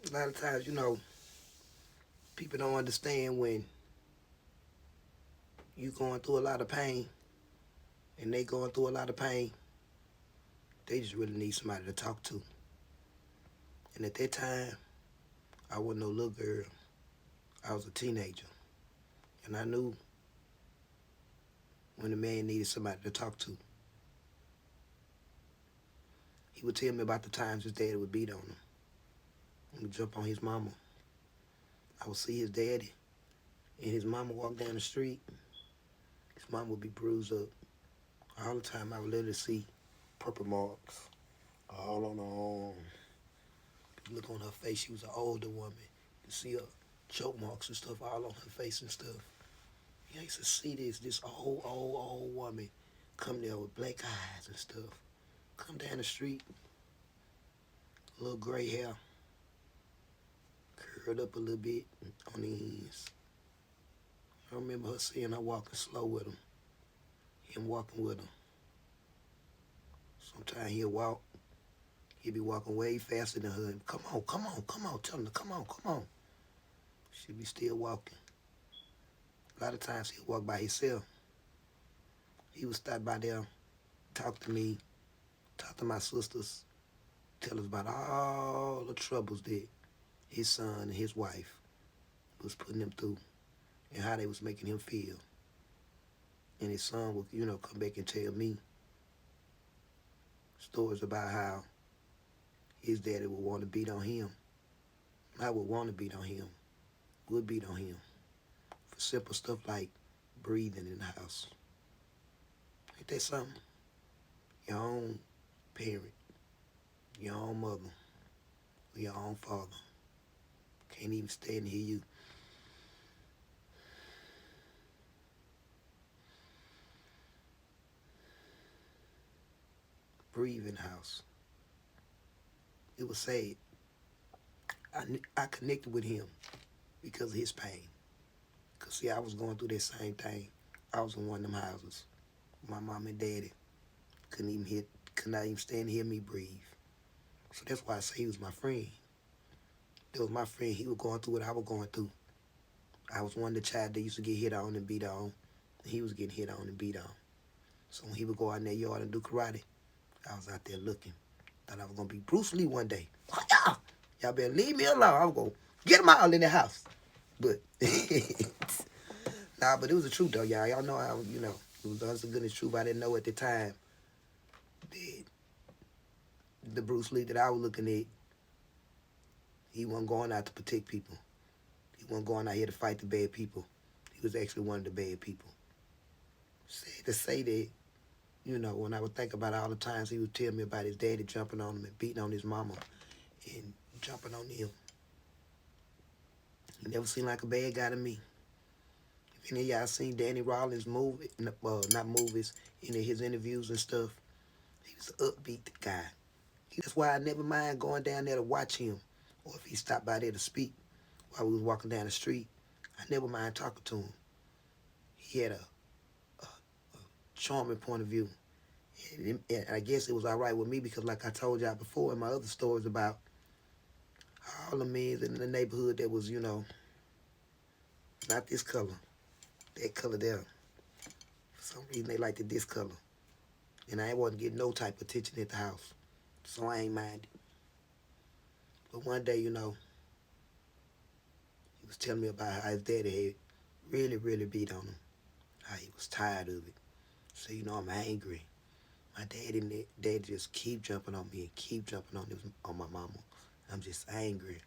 A lot of times, people don't understand when you going through a lot of pain and they going through a lot of pain. They just really need somebody to talk to. And at that time, I wasn't no little girl. I was a teenager. And I knew when a man needed somebody to talk to. He would tell me about the times his daddy would beat on him. He would jump on his mama. I would see his daddy and his mama walk down the street. His mama would be bruised up. All the time I would literally see purple marks all on her arm. Look on her face, she was an older woman. You see her choke marks and stuff all on her face and stuff. I used to see this old woman come there with black eyes and stuff. Come down the street, a little gray hair, curled up a little bit on the ends. I remember her seeing her walking slow with him walking with her. Sometimes he'd be walking way faster than her. Come on, tell him to come on. She'd be still walking. A lot of times he'd walk by himself. He would stop by there, talk to me, talk to my sisters, tell us about all the troubles that his son and his wife was putting him through and how they was making him feel. And his son would, come back and tell me stories about how his daddy would want to beat on him. I would want to beat on him, would beat on him for simple stuff like breathing in the house. Ain't that something? Your own parent, your own mother, or your own father can't even stand to hear you. Breathe in the house. It was sad. I connected with him because of his pain. Because, see, I was going through that same thing. I was in one of them houses. My mom and daddy could not even stand to hear me breathe. So that's why I say he was my friend. That was my friend. He was going through what I was going through. I was one of the child that used to get hit on and beat on. He was getting hit on and beat on. So when he would go out in that yard and do karate, I was out there looking. Thought I was going to be Bruce Lee one day. Y'all better leave me alone. I was going to get him out in the house. But, but it was the truth, though, y'all. Y'all know how, it was honest to goodness truth. I didn't know at the time that the Bruce Lee that I was looking at, he wasn't going out to protect people. He wasn't going out here to fight the bad people. He was actually one of the bad people. Sad to say that, when I would think about all the times he would tell me about his daddy jumping on him and beating on his mama and jumping on him. He never seemed like a bad guy to me. If any of y'all seen Danny Rollins' movie, not movies, any of his interviews and stuff, he was an upbeat guy. That's why I never mind going down there to watch him, or if he stopped by there to speak while we was walking down the street. I never mind talking to him. He had a charming point of view. And I guess it was all right with me because, like I told y'all before in my other stories about all the men in the neighborhood that was, not this color, that color there. For some reason, they liked this color. And I wasn't getting no type of attention at the house. So I ain't minded. But one day, he was telling me about how his daddy had really, really beat on him. How he was tired of it. So, I'm angry. My daddy just keep jumping on me and keep jumping on my mama. I'm just angry.